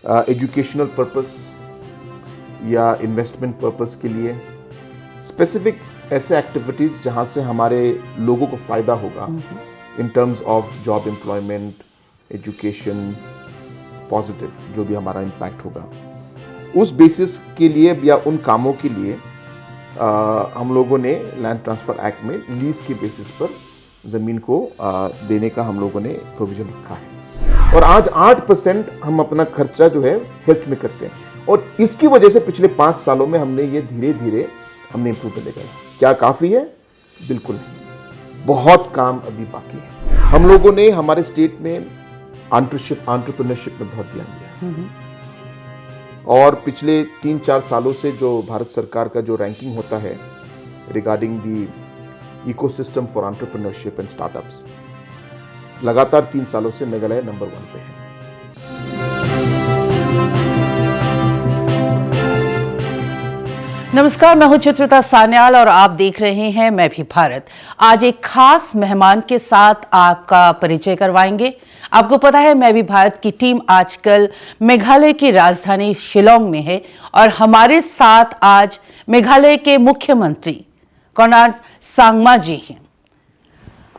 Educational purpose या investment purpose के लिए, स्पेसिफिक ऐसे एक्टिविटीज़ जहाँ से हमारे लोगों को फ़ायदा होगा in terms of job employment, education, positive जो भी हमारा इम्पैक्ट होगा, उस बेसिस के लिए या उन कामों के लिए हम लोगों ने लैंड ट्रांसफ़र एक्ट में लीज के बेसिस पर ज़मीन को देने का हम लोगों ने प्रोविज़न रखा है। और आज 8% हम अपना खर्चा जो है हेल्थ में करते हैं, और इसकी वजह से पिछले 5 सालों में हमने ये धीरे धीरे हमने इम्प्रूव कर लिया। क्या काफ़ी है? बिल्कुल नहीं, बहुत काम अभी बाकी है। हम लोगों ने हमारे स्टेट में एंटरप्रेन्योरशिप में बहुत ध्यान दिया, और पिछले 3-4 सालों से जो भारत सरकार का जो रैंकिंग होता है regarding the ecosystem for entrepreneurship and startups, लगातार 3 सालों से मेघालय नंबर 1 पे है। नमस्कार, मैं हूं चित्रिता सान्याल और आप देख रहे हैं मैं भी भारत। आज एक खास मेहमान के साथ आपका परिचय करवाएंगे। आपको पता है मैं भी भारत की टीम आजकल मेघालय की राजधानी शिलांग में है, और हमारे साथ आज मेघालय के मुख्यमंत्री कोनराड सांगमा जी हैं।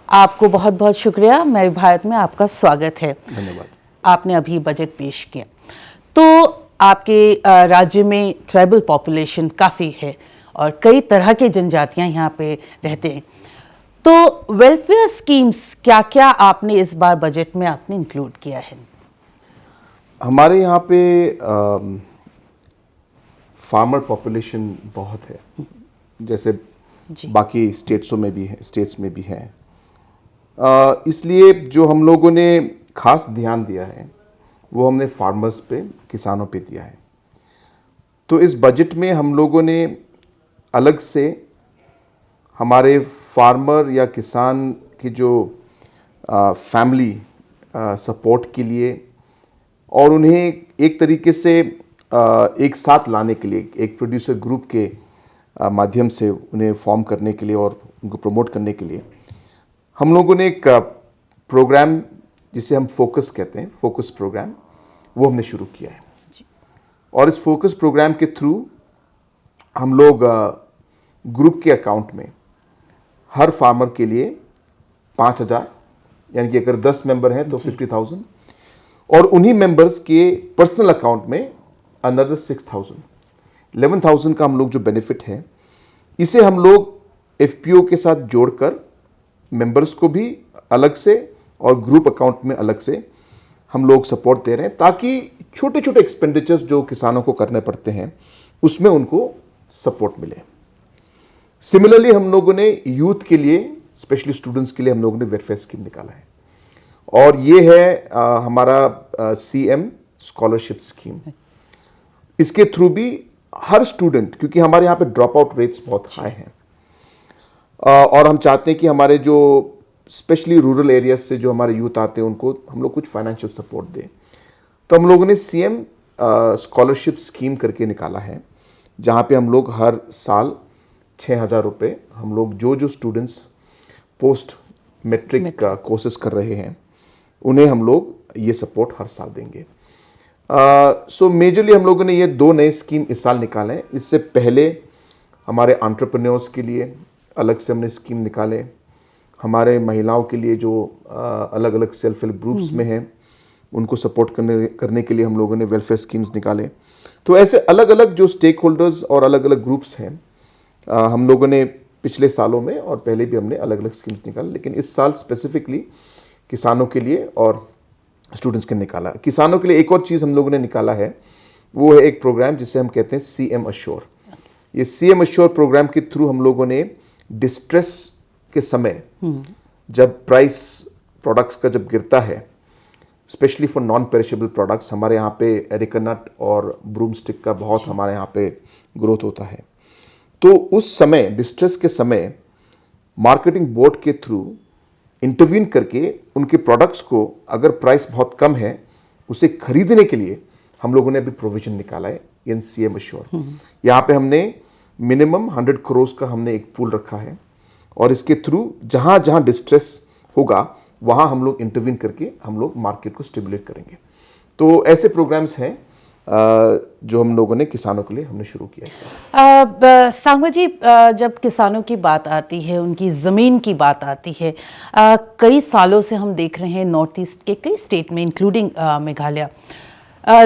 आपको बहुत बहुत शुक्रिया, मैं भी भारत में आपका स्वागत है। धन्यवाद। आपने अभी बजट पेश किया, तो आपके राज्य में ट्राइबल पॉपुलेशन काफ़ी है और कई तरह के जनजातियां यहाँ पे रहते हैं, तो वेलफेयर स्कीम्स क्या क्या आपने इस बार बजट में आपने इंक्लूड किया है? हमारे यहाँ पे फार्मर पॉपुलेशन बहुत है, जैसे बाकी स्टेट्सों में भी है, स्टेट्स में भी है। इसलिए जो हम लोगों ने खास ध्यान दिया है वो हमने फार्मर्स पे, किसानों पे दिया है। तो इस बजट में हम लोगों ने अलग से हमारे फार्मर या किसान की जो फैमिली सपोर्ट के लिए और उन्हें एक तरीके से एक साथ लाने के लिए, एक प्रोड्यूसर ग्रुप के माध्यम से उन्हें फॉर्म करने के लिए और उनको प्रमोट करने के लिए हम लोगों ने एक प्रोग्राम जिसे हम फोकस कहते हैं, फोकस प्रोग्राम, वो हमने शुरू किया है। और इस फोकस प्रोग्राम के थ्रू हम लोग ग्रुप के अकाउंट में हर फार्मर के लिए 5,000, यानी कि अगर 10 मेंबर हैं तो 50,000, और उन्हीं मेंबर्स के पर्सनल अकाउंट में अनदर 6,000, 11,000 का हम लोग जो बेनिफिट है, इसे हम लोग एफपीओ के साथ जोड़कर मेंबर्स को भी अलग से और ग्रुप अकाउंट में अलग से हम लोग सपोर्ट दे रहे हैं, ताकि छोटे छोटे एक्सपेंडिचर्स जो किसानों को करने पड़ते हैं उसमें उनको सपोर्ट मिले। सिमिलरली हम लोगों ने यूथ के लिए, स्पेशली स्टूडेंट्स के लिए हम लोगों ने वेलफेयर स्कीम निकाला है, और ये है हमारा सीएम स्कॉलरशिप स्कीम। इसके थ्रू भी हर स्टूडेंट, क्योंकि हमारे यहाँ पे ड्रॉप आउट रेट्स बहुत हाई हैं, और हम चाहते हैं कि हमारे जो स्पेशली रूरल एरियाज से जो हमारे यूथ आते हैं उनको हम लोग कुछ फाइनेंशियल सपोर्ट दें। तो हम लोगों ने सीएम स्कॉलरशिप स्कीम करके निकाला है, जहाँ पे हम लोग हर साल 6,000 रुपये हम लोग जो स्टूडेंट्स पोस्ट मैट्रिक का कोर्सेज कर रहे हैं उन्हें हम लोग ये सपोर्ट हर साल देंगे। सो मेजरली हम लोगों ने ये 2 नए स्कीम इस साल निकाले हैं। इससे पहले हमारे एंटरप्रेन्योर्स के लिए अलग से हमने स्कीम निकाले, हमारे महिलाओं के लिए जो अलग अलग सेल्फ हेल्प ग्रुप्स में हैं उनको सपोर्ट करने के लिए हम लोगों ने वेलफेयर स्कीम्स निकाले। तो ऐसे अलग अलग जो स्टेक होल्डर्स और अलग अलग ग्रुप्स हैं हम लोगों ने पिछले सालों में और पहले भी हमने अलग अलग स्कीम्स निकाले, लेकिन इस साल स्पेसिफिकली किसानों के लिए और स्टूडेंट्स के निकाला। किसानों के लिए एक और चीज़ हम लोगों ने निकाला है, वो है एक प्रोग्राम जिसे हम कहते हैं सीएम अश्योर। ये सीएम अश्योर प्रोग्राम के थ्रू हम लोगों ने डिस्ट्रेस के समय जब प्राइस प्रोडक्ट्स का जब गिरता है, specially for non perishable products, हमारे यहाँ पे एरिकानट और ब्रूमस्टिक का बहुत हमारे यहाँ पे ग्रोथ होता है। तो उस समय, डिस्ट्रेस के समय, मार्केटिंग बोर्ड के थ्रू इंटरवीन करके उनके प्रोडक्ट्स को अगर प्राइस बहुत कम है उसे खरीदने के लिए हम लोगों ने अभी प्रोविजन निकाला है इन सीएम अश्योर। यहाँ पे हमने मिनिमम 100 करोड़ का हमने एक पूल रखा है, और इसके थ्रू जहाँ जहाँ डिस्ट्रेस होगा वहाँ हम लोग इंटरवीन करके हम लोग मार्केट को स्टिमुलेट करेंगे। तो ऐसे प्रोग्राम्स हैं जो हम लोगों ने किसानों के लिए हमने शुरू किया। सांगवा जी, जब किसानों की बात आती है, उनकी ज़मीन की बात आती है, कई सालों से हम देख रहे हैं नॉर्थ ईस्ट के कई स्टेट में इंक्लूडिंग मेघालय,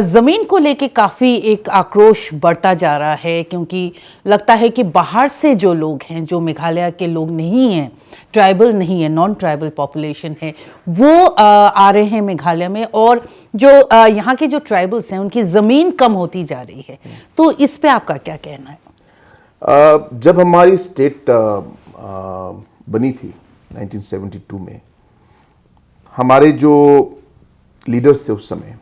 ज़मीन को लेके काफ़ी एक आक्रोश बढ़ता जा रहा है, क्योंकि लगता है कि बाहर से जो लोग हैं, जो मेघालय के लोग नहीं हैं, ट्राइबल नहीं है, नॉन ट्राइबल पॉपुलेशन है, वो आ रहे हैं मेघालय में, और जो यहाँ के जो ट्राइबल्स हैं उनकी ज़मीन कम होती जा रही है। तो इस पे आपका क्या कहना है? जब हमारी स्टेट बनी थी 1972 में, हमारे जो लीडर्स थे उस समय,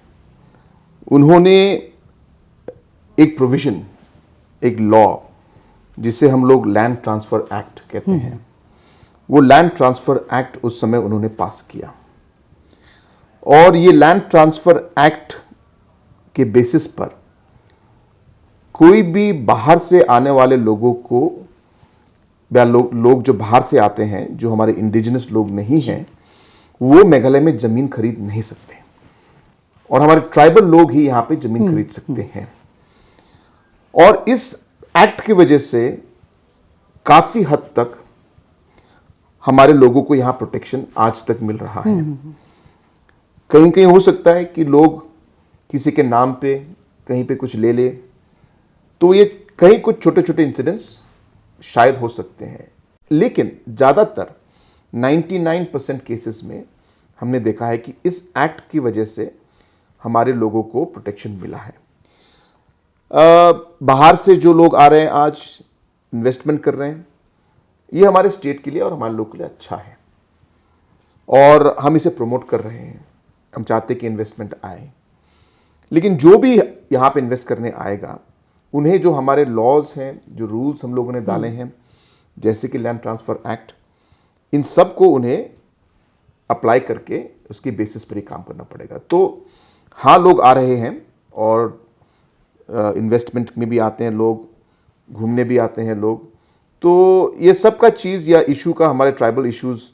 उन्होंने एक प्रोविजन, एक लॉ जिसे हम लोग लैंड ट्रांसफर एक्ट कहते हैं, वो लैंड ट्रांसफर एक्ट उस समय उन्होंने पास किया। और ये लैंड ट्रांसफर एक्ट के बेसिस पर कोई भी बाहर से आने वाले लोगों को, या लोग जो बाहर से आते हैं, जो हमारे इंडिजिनस लोग नहीं हैं, वो मेघालय में जमीन खरीद नहीं सकते, और हमारे ट्राइबल लोग ही यहां पे जमीन खरीद सकते हैं। और इस एक्ट की वजह से काफी हद तक हमारे लोगों को यहां प्रोटेक्शन आज तक मिल रहा है। कहीं कहीं हो सकता है कि लोग किसी के नाम पे कहीं पे कुछ ले ले, तो ये कहीं कुछ छोटे छोटे इंसिडेंट्स शायद हो सकते हैं, लेकिन ज्यादातर 99% केसेस में हमने देखा है कि इस एक्ट की वजह से हमारे लोगों को प्रोटेक्शन मिला है। बाहर से जो लोग आ रहे हैं, आज इन्वेस्टमेंट कर रहे हैं, ये हमारे स्टेट के लिए और हमारे लोग के लिए अच्छा है, और हम इसे प्रमोट कर रहे हैं। हम चाहते हैं कि इन्वेस्टमेंट आए, लेकिन जो भी यहाँ पे इन्वेस्ट करने आएगा, उन्हें जो हमारे लॉज हैं, जो रूल्स हम लोगों ने डाले हैं, जैसे कि लैंड ट्रांसफर एक्ट, इन सब को उन्हें अप्लाई करके उसकी बेसिस पर ही काम करना पड़ेगा। तो हाँ, लोग आ रहे हैं, और इन्वेस्टमेंट में भी आते हैं लोग, घूमने भी आते हैं लोग। तो ये सब का चीज़ या इशू का, हमारे ट्राइबल इश्यूज़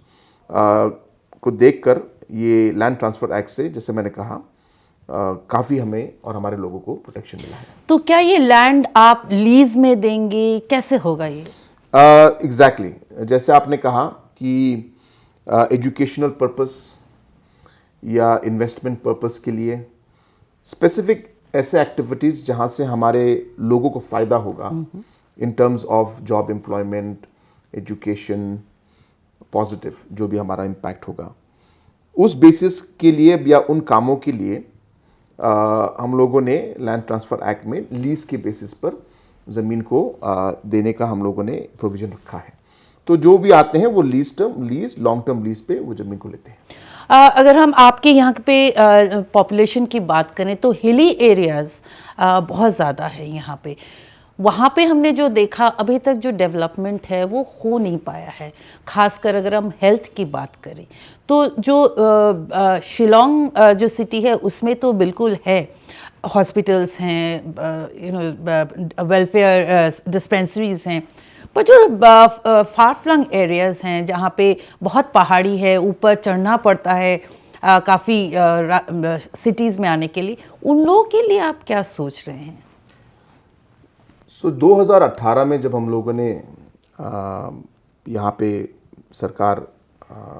को देखकर ये लैंड ट्रांसफ़र एक्ट से, जैसे मैंने कहा, काफ़ी हमें और हमारे लोगों को प्रोटेक्शन मिला है। तो क्या ये लैंड आप लीज में देंगे, कैसे होगा ये? एग्जैक्टली जैसे आपने कहा कि एजुकेशनल पर्पस या इन्वेस्टमेंट पर्पस के लिए स्पेसिफिक ऐसे एक्टिविटीज़ जहाँ से हमारे लोगों को फ़ायदा होगा in terms of job employment, education, positive जो भी हमारा इम्पैक्ट होगा, उस बेसिस के लिए या उन कामों के लिए हम लोगों ने लैंड ट्रांसफ़र एक्ट में लीज के बेसिस पर ज़मीन को देने का हम लोगों ने प्रोविज़न रखा है। तो जो भी आते हैं वो लीज लॉन्ग टर्म लीज पे वो ज़मीन को लेते हैं। अगर हम आपके यहाँ पे पॉपुलेशन की बात करें तो हिली एरियाज़ बहुत ज़्यादा है यहाँ पे। वहाँ पे हमने जो देखा, अभी तक जो डेवलपमेंट है वो हो नहीं पाया है। खासकर अगर हम हेल्थ की बात करें तो जो शिलोंग जो सिटी है उसमें तो बिल्कुल है, हॉस्पिटल्स हैं, वेलफेयर डिस्पेंसरीज हैं, पर जो फार फ्लंग एरियाज़ हैं जहाँ पे बहुत पहाड़ी है, ऊपर चढ़ना पड़ता है काफ़ी सिटीज़ में आने के लिए, उन लोगों के लिए आप क्या सोच रहे हैं? 2018 में जब हम लोगों ने यहाँ पे सरकार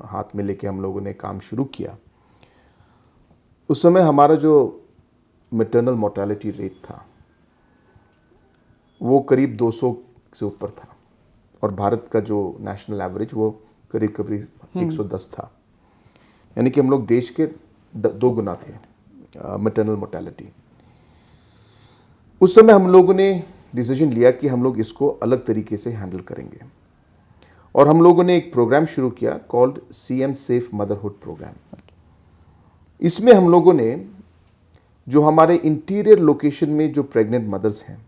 हाथ में लेके हम लोगों ने काम शुरू किया, उस समय हमारा जो मैटरनल मोर्टेलिटी रेट था वो करीब 200 से ऊपर था, और भारत का जो नेशनल एवरेज वो करीब 110 था। यानी कि हम लोग देश के 2 गुना थे मैटरनल मोर्टेलिटी। उस समय हम लोगों ने डिसीजन लिया कि हम लोग इसको अलग तरीके से हैंडल करेंगे, और हम लोगों ने एक प्रोग्राम शुरू किया called CM safe motherhood program. इसमें हम लोगों ने जो हमारे इंटीरियर लोकेशन में जो प्रेग्नेंट मदर्स हैं,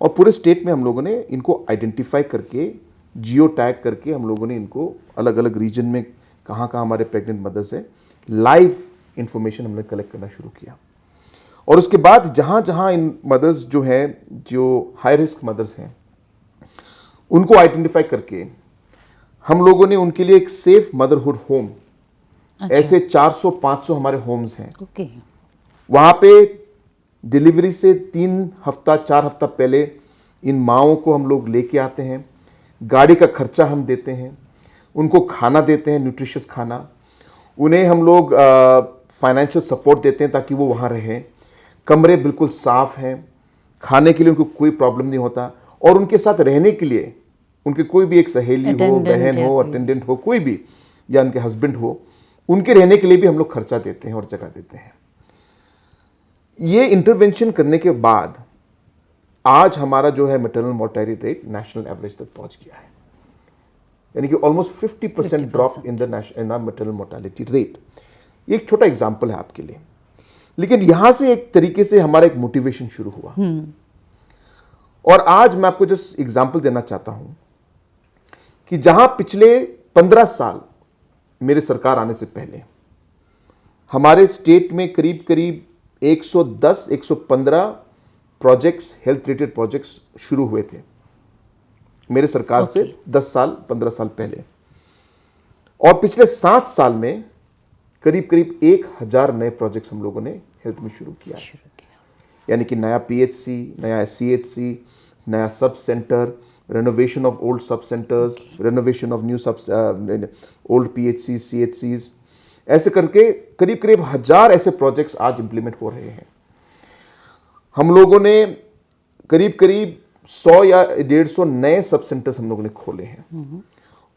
और पूरे स्टेट में हम लोगों ने इनको आइडेंटिफाई करके, जियो टैग करके, हम लोगों ने इनको अलग अलग रीजन में कहाँ कहाँ हमारे प्रेग्नेंट मदर्स हैं, लाइव इंफॉर्मेशन हमने कलेक्ट करना शुरू किया। और उसके बाद जहाँ जहाँ इन मदर्स जो हैं, जो हाई रिस्क मदर्स हैं, उनको आइडेंटिफाई करके हम लोगों ने उनके लिए एक सेफ मदरहुड होम, ऐसे 400-500 हमारे होम्स हैं। ओके। वहाँ पे डिलीवरी से 3 हफ्ता 4 हफ्ता पहले इन माँओं को हम लोग लेके आते हैं, गाड़ी का खर्चा हम देते हैं, उनको खाना देते हैं, न्यूट्रिशियस खाना, उन्हें हम लोग फाइनेंशियल सपोर्ट देते हैं ताकि वो वहाँ रहें, कमरे बिल्कुल साफ़ हैं, खाने के लिए उनको कोई प्रॉब्लम नहीं होता, और उनके साथ रहने के लिए उनके कोई भी एक सहेली हो, बहन हो, अटेंडेंट हो, कोई भी, या उनके हस्बैंड हो, उनके रहने के लिए भी हम लोग खर्चा देते हैं और जगह देते हैं। ये इंटरवेंशन करने के बाद आज हमारा जो है maternal mortality rate national average तक पहुंच गया है, यानी कि almost 50% drop in the maternal mortality rate. एक छोटा एग्जांपल है आपके लिए, लेकिन यहां से एक तरीके से हमारा एक मोटिवेशन शुरू हुआ। और आज मैं आपको जस्ट एग्जांपल देना चाहता हूं कि जहां पिछले 15 साल मेरे सरकार आने से पहले हमारे स्टेट में करीब करीब 110-115 प्रोजेक्ट्स, हेल्थ रिलेटेड प्रोजेक्ट्स शुरू हुए थे मेरे सरकार से 10 साल 15 साल पहले, और पिछले 7 साल में करीब करीब 1000 नए प्रोजेक्ट्स हम लोगों ने हेल्थ में शुरू किया है। यानी कि नया पीएचसी, नया सीएचसी, नया sub centre, renovation of old sub centres, renovation of new old PHC, सीएचसीज, ऐसे करके करीब करीब 1000 ऐसे प्रोजेक्ट्स आज इंप्लीमेंट हो रहे हैं। हम लोगों ने करीब करीब 100 या 150 नए सब सेंटर्स हम लोगों ने खोले हैं,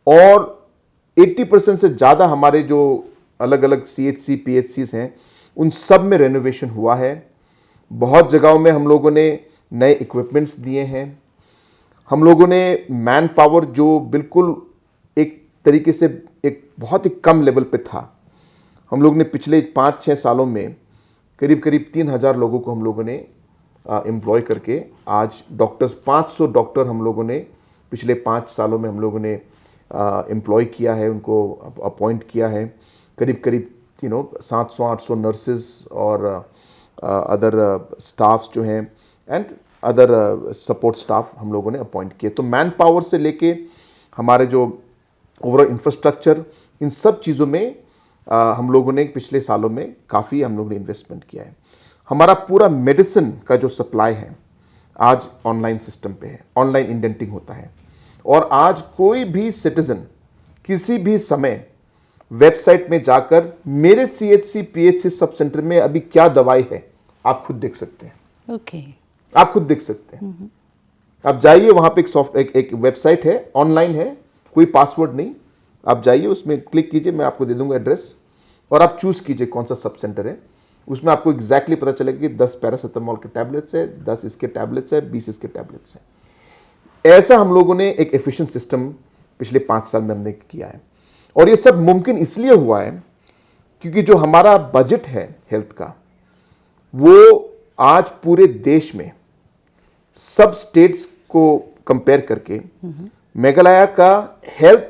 और 80% से ज़्यादा हमारे जो अलग अलग सीएचसी, पीएचसीज हैं, उन सब में रेनोवेशन हुआ है। बहुत जगहों में हम लोगों ने नए इक्विपमेंट्स दिए हैं। हम लोगों ने मैन पावर जो बिल्कुल एक तरीके से एक बहुत ही कम लेवल पे था, हम लोग ने पिछले 5-6 सालों में करीब करीब 3000 लोगों को हम लोगों ने एम्प्लॉय करके आज डॉक्टर्स, 500 डॉक्टर हम लोगों ने पिछले 5 सालों में हम लोगों ने एम्प्लॉय किया है, उनको अपॉइंट किया है। करीब करीब 700-800 नर्सेज और अदर स्टाफ्स जो हैं एंड अदर सपोर्ट स्टाफ हम लोगों ने अपॉइंट किए। तो मैन पावर से लेके हमारे जो ओवरऑल इंफ्रास्ट्रक्चर, इन सब चीज़ों में हम लोगों ने पिछले सालों में काफ़ी हम लोगों ने इन्वेस्टमेंट किया है। हमारा पूरा मेडिसिन का जो सप्लाई है आज ऑनलाइन सिस्टम पे है, ऑनलाइन इंडेंटिंग होता है, और आज कोई भी सिटीजन किसी भी समय वेबसाइट में जाकर मेरे सीएचसी पीएचसी सब सेंटर में अभी क्या दवाई है आप खुद देख सकते हैं। ओके, आप खुद देख सकते हैं। आप जाइए, वहां पे एक वेबसाइट है, ऑनलाइन है, कोई पासवर्ड नहीं, आप जाइए, उसमें क्लिक कीजिए, मैं आपको दे दूंगा एड्रेस, और आप चूज कीजिए कौन सा सब सेंटर है। उसमें आपको एग्जैक्टली पता चलेगा कि 10 पैरासीटामोल के टैबलेट्स है, 10 इसके टैबलेट्स है, 20 इसके टैबलेट्स है। ऐसा हम लोगों ने एक एफिशिएंट सिस्टम पिछले 5 साल में हमने किया है, और ये सब मुमकिन इसलिए हुआ है क्योंकि जो हमारा बजट है हेल्थ का, वो आज पूरे देश में सब स्टेट्स को कंपेयर करके मेघालय का health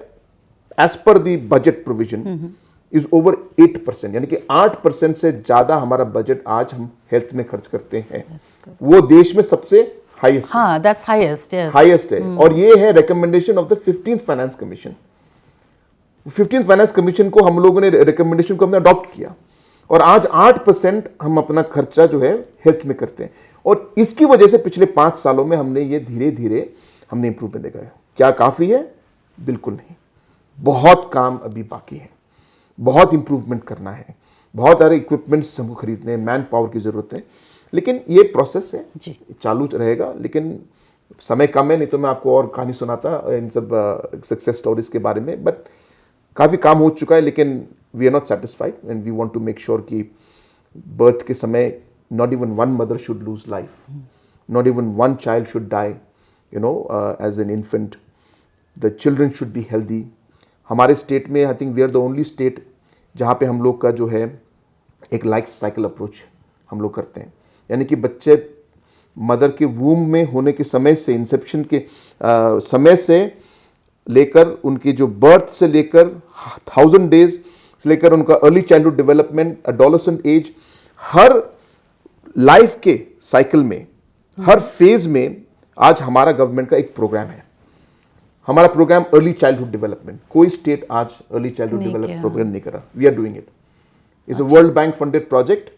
as per the budget provision is over 8%, यानी कि 8% से ज्यादा हमारा बजट आज हम हेल्थ में खर्च करते हैं। वो देश में सबसे हाईएस्ट, हाँ, दैट्स हाईएस्ट, यस, हाईएस्ट है। और ये है recommendation of the 15th finance commission. 15th finance commission को हम लोगों ने रिकमेंडेशन को हमने अडॉप्ट किया, और आज 8% हम अपना खर्चा जो है हेल्थ में करते हैं। और इसकी वजह से पिछले 5 सालों में हमने ये धीरे धीरे हमने इंप्रूवमेंट देखा है। क्या काफ़ी है? बिल्कुल नहीं, बहुत काम अभी बाकी है, बहुत इंप्रूवमेंट करना है, बहुत सारे इक्विपमेंट्स हमको खरीदने हैं, मैन पावर की ज़रूरत है, लेकिन ये प्रोसेस है, चालू रहेगा। लेकिन समय कम है, नहीं तो मैं आपको और कहानी सुनाता इन सब सक्सेस स्टोरीज के बारे में, बट काफ़ी काम हो चुका है। लेकिन we are not satisfied and we want to make sure कि बर्थ के समय not even one mother should lose life, not even one child should die, as an infant. The children should be healthy. हमारे state में I think we are the only state जहाँ पे हम लोग का जो है एक लाइफ साइकिल अप्रोच हम लोग करते हैं, यानी कि बच्चे मदर के वूम में होने के समय से, इंसेप्शन के समय से लेकर उनकी जो बर्थ से लेकर 1000 डेज से लेकर उनका early childhood development, adolescent age, हर लाइफ के साइकिल में, हर फेज में आज हमारा गवर्नमेंट का एक प्रोग्राम है। हमारा प्रोग्राम अर्ली चाइल्डहुड डेवलपमेंट, कोई स्टेट आज अर्ली चाइल्डहुड डेवलपमेंट प्रोग्राम नहीं कर रहा। We are doing it. It's a World Bank funded project,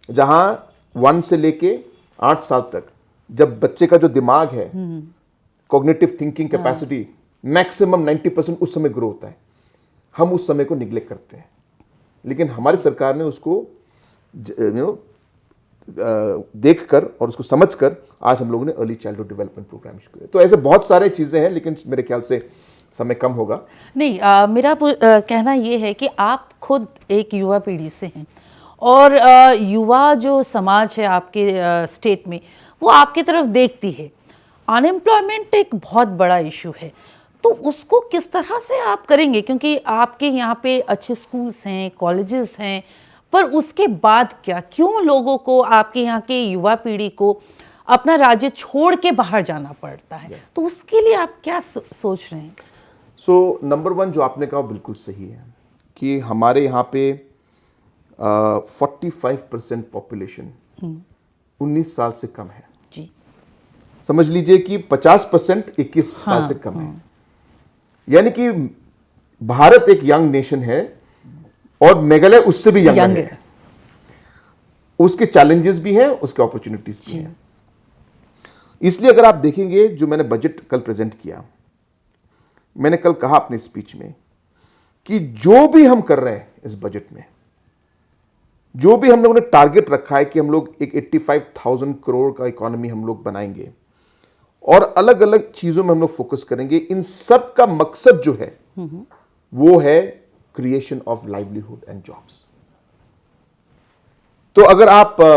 जहां 1 से लेके 8 साल तक जब बच्चे का जो दिमाग है, कॉग्निटिव थिंकिंग कैपेसिटी मैक्सिमम 90% उस समय ग्रो होता है, हम उस समय को निग्लेक्ट करते हैं। लेकिन हमारी सरकार ने उसको देखकर और उसको समझकर आज हम लोगों ने अर्ली चाइल्डहुड डेवलपमेंट प्रोग्राम शुरू किया। तो ऐसे बहुत सारे चीज़ें हैं, लेकिन मेरे ख्याल से समय कम होगा। नहीं, मेरा कहना ये है कि आप खुद एक युवा पीढ़ी से हैं और युवा जो समाज है आपके स्टेट में वो आपकी तरफ देखती है। अनएम्प्लॉयमेंट एक बहुत बड़ा इशू है, तो उसको किस तरह से आप करेंगे? क्योंकि आपके यहाँ पे अच्छे स्कूल्स हैं, कॉलेजेस हैं, पर उसके बाद क्या, क्यों लोगों को, आपके यहाँ के युवा पीढ़ी को अपना राज्य छोड़ के बाहर जाना पड़ता है? तो उसके लिए आप क्या सोच रहे हैं? सो नंबर 1 जो आपने कहा बिल्कुल सही है कि हमारे यहाँ पे 45% पॉपुलेशन 19 साल से कम है। जी, समझ लीजिए कि 50% 21 साल से कम है। यानी कि भारत एक यंग नेशन है और मेघालय उससे भी यंग है। उसके चैलेंजेस भी हैं, उसके अपॉर्चुनिटीज भी हैं। इसलिए अगर आप देखेंगे, जो मैंने बजट कल प्रेजेंट किया, मैंने कल कहा अपनी स्पीच में कि जो भी हम कर रहे हैं इस बजट में, जो भी हम लोगों ने टारगेट रखा है कि हम लोग एक 85,000 करोड़ का इकोनॉमी हम लोग बनाएंगे और अलग अलग चीजों में हम लोग फोकस करेंगे, इन सब का मकसद जो है वो है creation of livelihood and jobs. तो अगर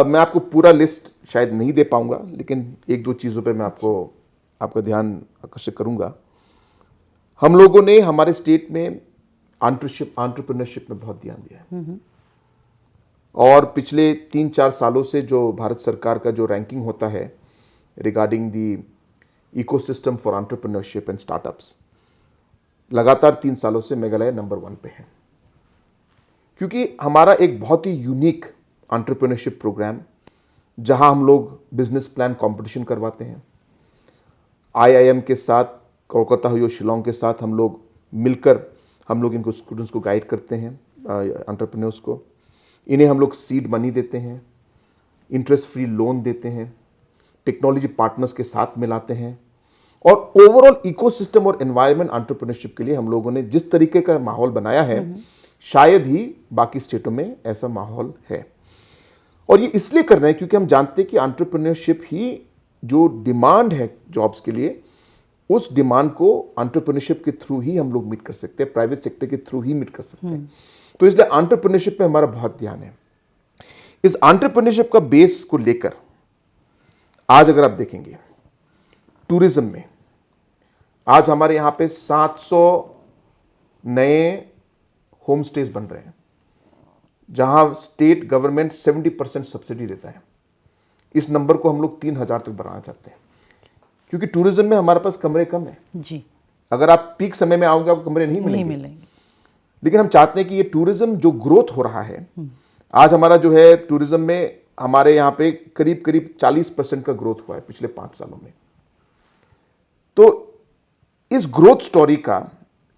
मैं आपको पूरा लिस्ट शायद नहीं दे पाऊंगा, लेकिन एक दो चीजों पे मैं आपका ध्यान आकर्षित करूंगा। हम लोगों ने हमारे स्टेट में एंटरप्रेन्योरशिप में बहुत ध्यान दिया है और पिछले 3-4 सालों से जो भारत सरकार का जो रैंकिंग होता है regarding the ecosystem for entrepreneurship and startups, लगातार 3 सालों से मेघालय नंबर 1 पे है, क्योंकि हमारा एक बहुत ही यूनिक एंटरप्रेन्योरशिप प्रोग्राम, जहां हम लोग बिजनेस प्लान कंपटीशन करवाते हैं। IIM के साथ, कोलकाता हो, शिलोंग के साथ हम लोग मिलकर हम लोग इनको स्टूडेंट्स को गाइड करते हैं, एंटरप्रेन्योर्स को। इन्हें हम लोग सीड मनी देते हैं, इंटरेस्ट फ्री लोन देते हैं, टेक्नोलॉजी पार्टनर्स के साथ मिलाते हैं और ओवरऑल इकोसिस्टम और एनवायरनमेंट एंटरप्रेन्योरशिप के लिए हम लोगों ने जिस तरीके का माहौल बनाया है, शायद ही बाकी स्टेटों में ऐसा माहौल है। और ये इसलिए कर रहे हैं क्योंकि हम जानते हैं कि एंटरप्रेन्योरशिप ही जो डिमांड है जॉब्स के लिए, उस डिमांड को एंटरप्रेन्योरशिप के थ्रू ही हम लोग मीट कर सकते हैं, प्राइवेट सेक्टर के थ्रू ही मीट कर सकते हैं। तो इसलिए एंटरप्रेन्योरशिप पे हमारा बहुत ध्यान है। इस एंटरप्रेन्योरशिप का बेस को लेकर आज अगर आप देखेंगे टूरिज्म में, आज हमारे यहां पे 700 नए होम स्टेज बन रहे हैं, जहां स्टेट गवर्नमेंट 70% सब्सिडी देता है। इस नंबर को हम लोग 3,000 तक बढ़ाना चाहते हैं, क्योंकि टूरिज्म में हमारे पास कमरे कम है जी। अगर आप पीक समय में आओगे आपको कमरे नहीं मिलेंगे। लेकिन हम चाहते हैं कि ये टूरिज्म जो ग्रोथ हो रहा है, आज हमारा जो है टूरिज्म में हमारे यहाँ पे करीब करीब 40% का ग्रोथ हुआ है पिछले 5 सालों में। तो इस ग्रोथ स्टोरी का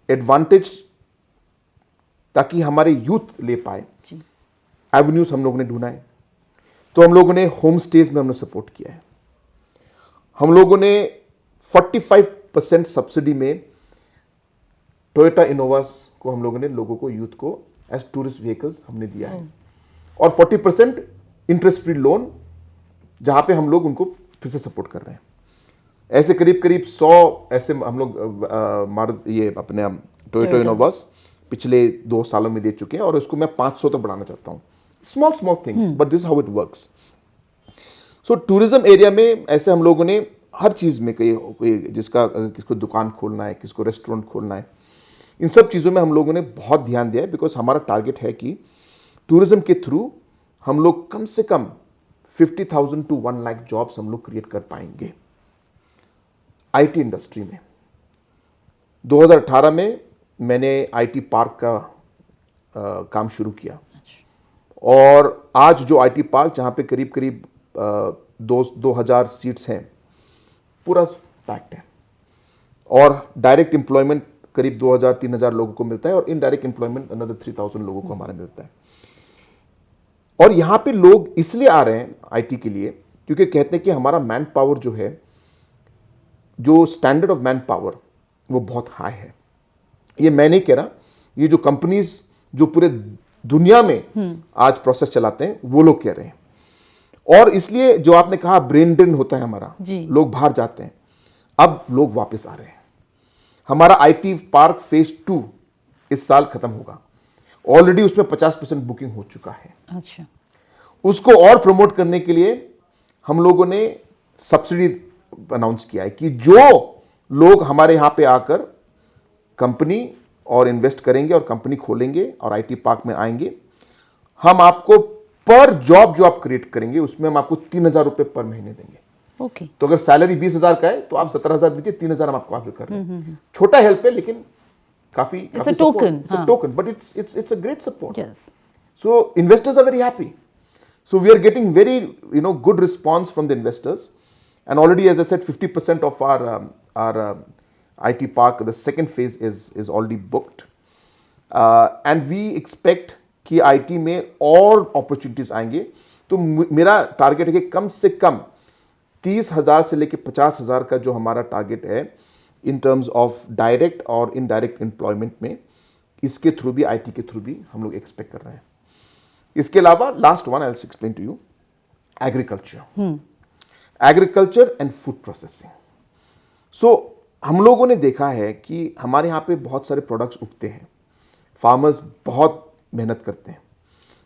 एडवांटेज ताकि हमारे यूथ ले पाए, एवेन्यूज हम लोगों ने ढूंढा है। तो हम लोगों ने होम स्टेज में हमने सपोर्ट किया है। हम लोगों ने 45% सब्सिडी में टोयोटा इनोवास को हम लोगों ने लोगों को, यूथ को एज टूरिस्ट व्हीकल्स हमने दिया है, और 40% इंटरेस्ट फ्री लोन, जहां पे हम लोग उनको फिर से सपोर्ट कर रहे हैं। ऐसे करीब करीब 100 ऐसे हम लोग ये अपने टोयोटा इनोवास पिछले 2 सालों में दे चुके हैं, और इसको मैं 500 तक बढ़ाना चाहता हूँ। Small things, but this how it works. So tourism area में ऐसे हम लोगों ने हर चीज़ में कोई जिसका किसको दुकान खोलना है, किसको रेस्टोरेंट खोलना है, इन सब चीज़ों में हम लोगों ने बहुत ध्यान दिया है, बिकॉज हमारा टारगेट है कि टूरिज्म के थ्रू हम लोग कम से कम 50,000 to 1 लाख जॉब्स हम लोग क्रिएट कर पाएंगे। IT इंडस्ट्री में 2018 में मैंने IT पार्क का काम शुरू किया, और आज जो IT पार्क जहाँ पे करीब करीब 2,000 सीट्स हैं, पूरा पैक्ड है, और डायरेक्ट एम्प्लॉयमेंट करीब 2,000-3,000 लोगों को मिलता है, और इनडायरेक्ट एम्प्लॉयमेंट अनदर 3,000 लोगों को हमारा मिलता है। और यहाँ पे लोग इसलिए आ रहे हैं आईटी के लिए क्योंकि कहते हैं कि हमारा मैन पावर जो है, जो स्टैंडर्ड ऑफ मैन पावर वो बहुत हाई है। ये मैं नहीं कह रहा, ये जो कंपनीज जो पूरे दुनिया में आज प्रोसेस चलाते हैं वो लोग कह रहे हैं। और इसलिए जो आपने कहा ब्रेन ड्रेन होता है हमारा, लोग बाहर जाते हैं, अब लोग वापस आ रहे हैं। हमारा आईटी पार्क फेज 2 इस साल खत्म होगा, ऑलरेडी उसमें 50% बुकिंग हो चुका है। अच्छा, उसको और प्रमोट करने के लिए हम लोगों ने सब्सिडी अनाउंस किया है कि जो लोग हमारे यहां पे आकर कंपनी और इन्वेस्ट करेंगे और कंपनी खोलेंगे और आईटी पार्क में आएंगे, हम आपको पर जॉब जो आप क्रिएट करेंगे उसमें हम आपको 3,000 रुपए पर महीने देंगे। ओके। तो अगर सैलरी 20,000 का है तो आप 17,000 दीजिए, 3,000 हम आपको आगे कर रहे हैं। छोटा हेल्प है लेकिन काफी It's a token, token, but it's a great support. Yes. So investors are very happy. So we are getting very good response from the investors, and already, as I said, 50% of our IT park, the second phase is already booked, and we expect कि IT में और opportunities आएंगे। तो मेरा target है कि कम से कम 30,000 से लेकर 50,000 का जो हमारा टारगेट है इन टर्म्स ऑफ डायरेक्ट और इनडायरेक्ट एम्प्लॉयमेंट में, इसके थ्रू भी, IT के थ्रू भी हम लोग एक्सपेक्ट कर रहे हैं। इसके अलावा last one I will explain to you, agriculture and food processing. So हम लोगों ने देखा है कि हमारे यहाँ पे बहुत सारे प्रोडक्ट्स उगते हैं, फार्मर्स बहुत मेहनत करते हैं,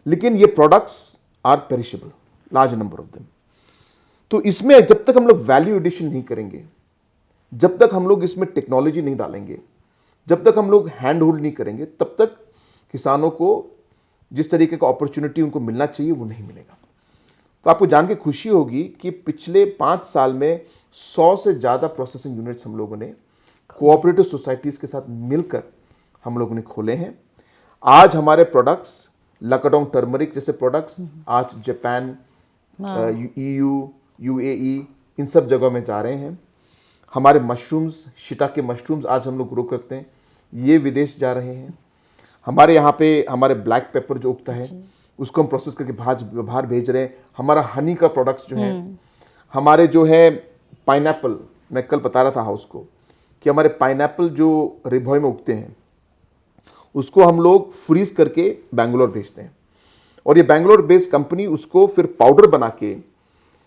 लेकिन ये products are perishable, large number of them. तो इसमें जब तक हम लोग वैल्यू एडिशन नहीं करेंगे, जब तक हम लोग इसमें टेक्नोलॉजी नहीं डालेंगे, जब तक हम लोग हैंड होल्ड नहीं करेंगे, तब तक किसानों को जिस तरीके का अपॉर्चुनिटी उनको मिलना चाहिए वो नहीं मिलेगा। तो आपको जान के खुशी होगी कि पिछले 5 साल में 100 से ज़्यादा प्रोसेसिंग यूनिट्स हम लोगों ने कोऑपरेटिव सोसाइटीज़ के साथ मिलकर हम लोगों ने खोले हैं। आज हमारे प्रोडक्ट्स, लकाडोंग टर्मरिक जैसे प्रोडक्ट्स आज जापान, EU, UAE इन सब जगहों में जा रहे हैं। हमारे मशरूम्स, शिटाके मशरूम्स आज हम लोग ग्रो करते हैं, ये विदेश जा रहे हैं। हमारे यहाँ पे हमारे ब्लैक पेपर जो उगता है उसको हम प्रोसेस करके बाहर भेज रहे हैं। हमारा हनी का प्रोडक्ट्स जो है, हमारे जो है पाइनएप्पल, मैं कल बता रहा था हाउस को कि हमारे पाइनएप्पल जो रिभॉय में उगते हैं उसको हम लोग फ्रीज करके बेंगलोर भेजते हैं, और ये बेंगलोर बेस्ड कंपनी उसको फिर पाउडर बना के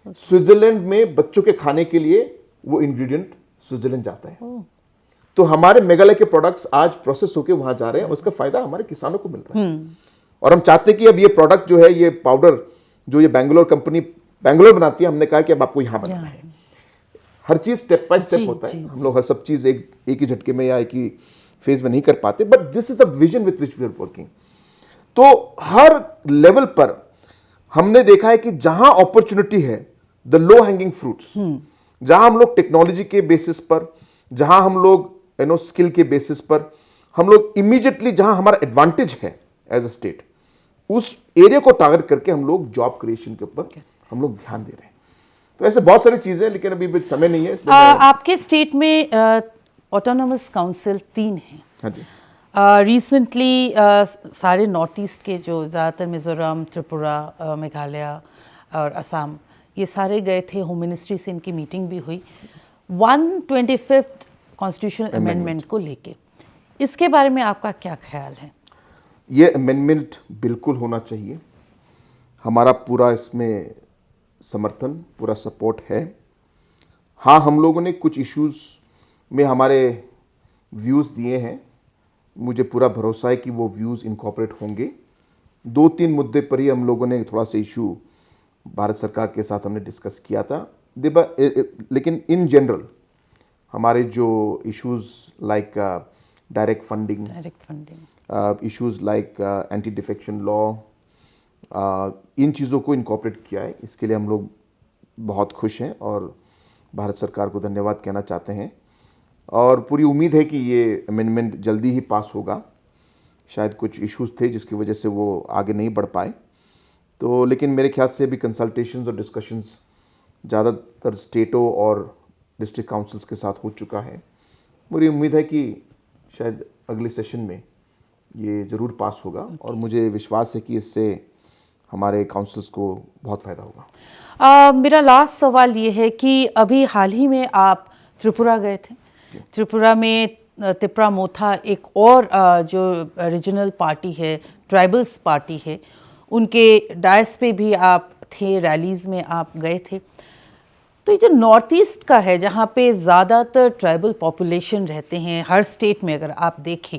स्विट्जरलैंड में बच्चों के खाने के लिए वो इंग्रेडिएंट स्विट्जरलैंड जाता है। तो हमारे मेघालय के प्रोडक्ट्स आज प्रोसेस होके वहां जा रहे हैं, उसका फायदा हमारे किसानों को मिल रहा है। और हम चाहते हैं कि अब ये प्रोडक्ट जो है, ये पाउडर जो ये बेंगलोर कंपनी बेंगलोर बनाती है, हमने कहा कि अब आपको यहां बनाना है। हर चीज स्टेप बाय स्टेप होता है, हम लोग हर सब चीज एक ही झटके में या एक ही फेज में नहीं कर पाते, but this is the vision with which we are working. तो हर लेवल पर हमने देखा है कि जहां अपॉर्चुनिटी है, द लो हैंगिंग फ्रूट्स, जहां हम लोग टेक्नोलॉजी के बेसिस पर, जहां हम लोग स्किल के बेसिस पर, हम लोग इमीडिएटली जहां हमारा एडवांटेज है एज अ स्टेट, उस एरिया को टारगेट करके हम लोग जॉब क्रिएशन के ऊपर हम लोग ध्यान दे रहे हैं। तो ऐसे बहुत सारी चीजें हैं, लेकिन अभी समय नहीं है इसलिए आपके स्टेट में ऑटोनोमस काउंसिल 3 हैं। हाँ जी। रिसेंटली सारे नॉर्थ ईस्ट के जो ज़्यादातर मिज़ोरम, त्रिपुरा, मेघालय और असम, ये सारे गए थे, होम मिनिस्ट्री से इनकी मीटिंग भी हुई 125th कॉन्स्टिट्यूशनल अमेंडमेंट को लेके। इसके बारे में आपका क्या ख्याल है? ये अमेंडमेंट बिल्कुल होना चाहिए, हमारा पूरा इसमें समर्थन, पूरा सपोर्ट है। हाँ, हम लोगों ने कुछ इश्यूज़ में हमारे व्यूज़ दिए हैं, मुझे पूरा भरोसा है कि वो व्यूज़ इनकॉर्पोरेट होंगे। 2-3 मुद्दे पर ही हम लोगों ने थोड़ा सा इशू भारत सरकार के साथ हमने डिस्कस किया था, लेकिन इन जनरल हमारे जो issues like direct funding, issues like anti defection law, इन चीज़ों को इनकॉर्पोरेट किया है। इसके लिए हम लोग बहुत खुश हैं और भारत सरकार को धन्यवाद कहना चाहते हैं, और पूरी उम्मीद है कि ये अमेंडमेंट जल्दी ही पास होगा। शायद कुछ इश्यूज़ थे जिसकी वजह से वो आगे नहीं बढ़ पाए, तो लेकिन मेरे ख्याल से भी कंसल्टेशंस और डिस्कशंस ज़्यादातर स्टेटों और डिस्ट्रिक्ट काउंसिल्स के साथ हो चुका है। मुझे उम्मीद है कि शायद अगले सेशन में ये ज़रूर पास होगा, और मुझे विश्वास है कि इससे हमारे काउंसिल्स को बहुत फ़ायदा होगा। मेरा लास्ट सवाल ये है कि अभी हाल ही में आप त्रिपुरा गए थे। त्रिपुरा में तिप्रा मोथा एक और जो रीजनल पार्टी है, ट्राइबल्स पार्टी है, उनके डायस पे भी आप थे, रैलीज में आप गए थे। तो ये जो नॉर्थ ईस्ट का है, जहाँ पे ज़्यादातर ट्राइबल पॉपुलेशन रहते हैं, हर स्टेट में अगर आप देखें,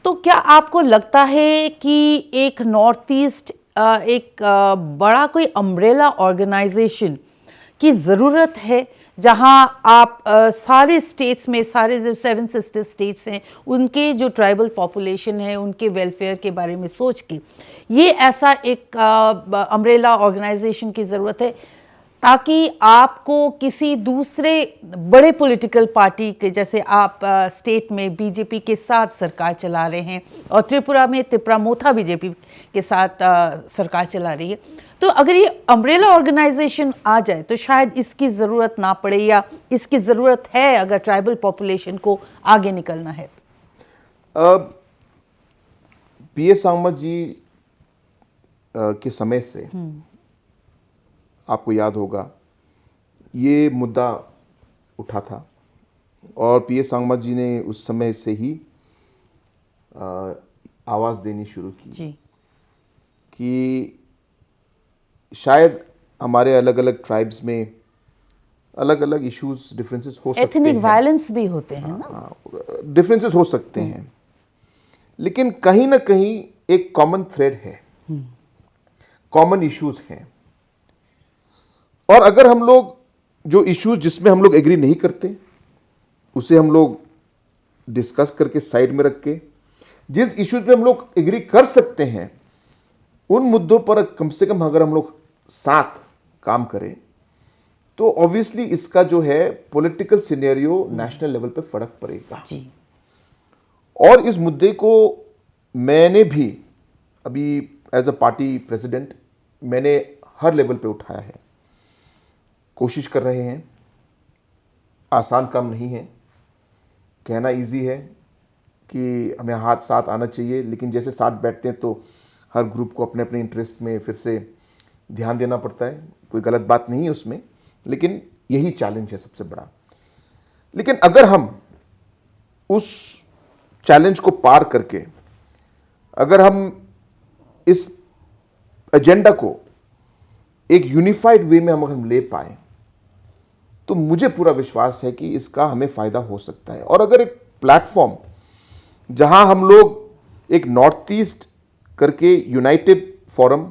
तो क्या आपको लगता है कि एक नॉर्थ ईस्ट एक बड़ा कोई अम्ब्रेला ऑर्गेनाइजेशन की ज़रूरत है, जहां आप सारे स्टेट्स में, सारे जो 7 सिस्टर स्टेट्स हैं, उनके जो ट्राइबल पॉपुलेशन है, उनके वेलफेयर के बारे में सोच के ये ऐसा एक अम्ब्रेला ऑर्गेनाइजेशन की ज़रूरत है, ताकि आपको किसी दूसरे बड़े पॉलिटिकल पार्टी के, जैसे आप स्टेट में बीजेपी के साथ सरकार चला रहे हैं और त्रिपुरा में तिप्रा मोथा बीजेपी के साथ सरकार चला रही है, तो अगर ये अम्ब्रेला ऑर्गेनाइजेशन आ जाए तो शायद इसकी ज़रूरत ना पड़े, या इसकी ज़रूरत है अगर ट्राइबल पॉपुलेशन को आगे निकलना है। पीएस सांगमा जी के समय से आपको याद होगा ये मुद्दा उठा था, और पीएस सांगमा जी ने उस समय से ही आवाज़ देनी शुरू की जी। कि शायद हमारे अलग अलग ट्राइब्स में अलग अलग इश्यूज, डिफरेंसेस हो सकते हैं, एथनिक वायलेंस भी होते हैं ना, डिफरेंसेस हो सकते हैं, लेकिन कहीं ना कहीं एक कॉमन थ्रेड है, कॉमन इश्यूज हैं। और अगर हम लोग जो इश्यूज जिसमें हम लोग एग्री नहीं करते उसे हम लोग डिस्कस करके साइड में रख के, जिस इश्यूज पे हम लोग एग्री कर सकते हैं उन मुद्दों पर कम से कम अगर हम लोग साथ काम करें, तो ऑब्वियसली इसका जो है पॉलिटिकल सिनेरियो नेशनल लेवल पे फर्क पड़ेगा जी। और इस मुद्दे को मैंने भी अभी एज अ पार्टी प्रेसिडेंट मैंने हर लेवल पे उठाया है, कोशिश कर रहे हैं। आसान काम नहीं है, कहना इजी है कि हमें हाथ साथ आना चाहिए, लेकिन जैसे साथ बैठते हैं तो हर ग्रुप को अपने अपने इंटरेस्ट में फिर से ध्यान देना पड़ता है। कोई गलत बात नहीं है उसमें, लेकिन यही चैलेंज है सबसे बड़ा। लेकिन अगर हम उस चैलेंज को पार करके अगर हम इस एजेंडा को एक यूनिफाइड वे में हम ले पाए, तो मुझे पूरा विश्वास है कि इसका हमें फायदा हो सकता है। और अगर एक प्लेटफॉर्म जहां हम लोग एक नॉर्थ ईस्ट करके united forum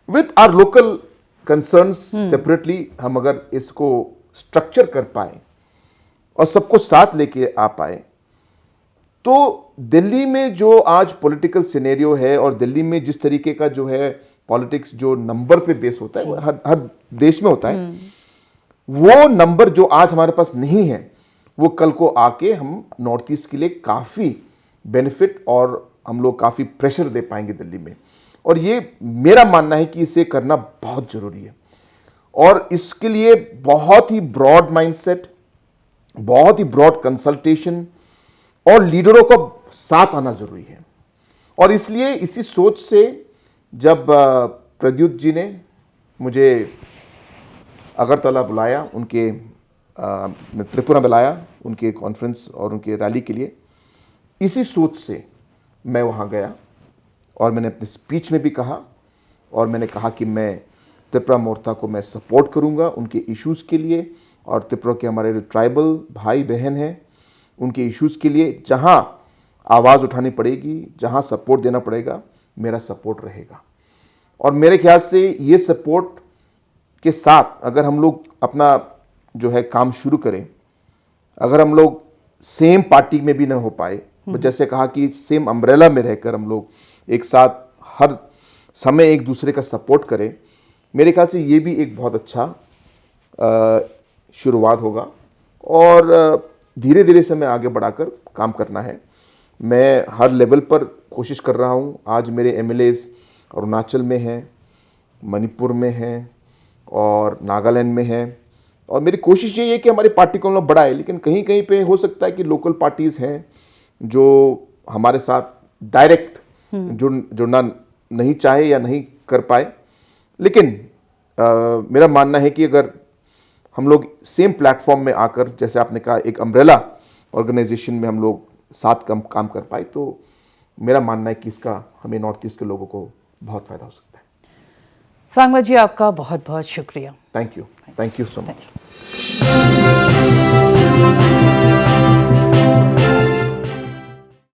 with our local concerns separately, हम अगर इसको स्ट्रक्चर कर पाए और सबको साथ लेके आ पाए, तो दिल्ली में जो आज पॉलिटिकल सिनेरियो है और दिल्ली में जिस तरीके का जो है पॉलिटिक्स जो नंबर पे बेस होता है, वो हर देश में होता है, वो नंबर जो आज हमारे पास नहीं है, वो कल को आके हम नॉर्थ ईस्ट के लिए काफ़ी बेनिफिट और हम लोग काफ़ी प्रेशर दे पाएंगे दिल्ली में। और ये मेरा मानना है कि इसे करना बहुत ज़रूरी है, और इसके लिए बहुत ही ब्रॉड माइंडसेट, बहुत ही ब्रॉड कंसल्टेशन और लीडरों का साथ आना ज़रूरी है। और इसलिए इसी सोच से जब प्रद्युत जी ने मुझे अगरतला बुलाया, उनके त्रिपुरा में लाया उनके कॉन्फ्रेंस और उनके रैली के लिए, इसी सोच से मैं वहाँ गया और मैंने अपने स्पीच में भी कहा, और मैंने कहा कि मैं त्रिपुरा मोर्चा को मैं सपोर्ट करूँगा उनके इश्यूज़ के लिए, और त्रिपुरा के हमारे जो ट्राइबल भाई बहन हैं उनके इश्यूज़ के लिए जहाँ आवाज़ उठानी पड़ेगी, जहाँ सपोर्ट देना पड़ेगा, मेरा सपोर्ट रहेगा। और मेरे ख्याल से ये सपोर्ट के साथ अगर हम लोग अपना जो है काम शुरू करें, अगर हम लोग सेम पार्टी में भी ना हो पाए, तो जैसे कहा कि सेम अम्ब्रेला में रहकर हम लोग एक साथ हर समय एक दूसरे का सपोर्ट करें, मेरे ख्याल से ये भी एक बहुत अच्छा शुरुआत होगा। और धीरे धीरे से हमें आगे बढ़ाकर काम करना है। मैं हर लेवल पर कोशिश कर रहा हूँ। आज मेरे एमएलएज अरुणाचल में हैं, मणिपुर में हैं और नागालैंड में हैं, और मेरी कोशिश ये है कि हमारी पार्टी को हम लोग बढ़ाए। लेकिन कहीं कहीं पे हो सकता है कि लोकल पार्टीज़ हैं जो हमारे साथ डायरेक्ट जुड़ना नहीं चाहे या नहीं कर पाए। लेकिन मेरा मानना है कि अगर हम लोग सेम प्लेटफॉर्म में आकर, जैसे आपने कहा, एक अम्ब्रेला ऑर्गेनाइजेशन में हम लोग साथ काम कर पाए, तो मेरा मानना है कि इसका हमें नॉर्थ ईस्ट के लोगों को बहुत फायदा हो सकता है। सांगवा जी, आपका बहुत बहुत शुक्रिया। Thank you so much.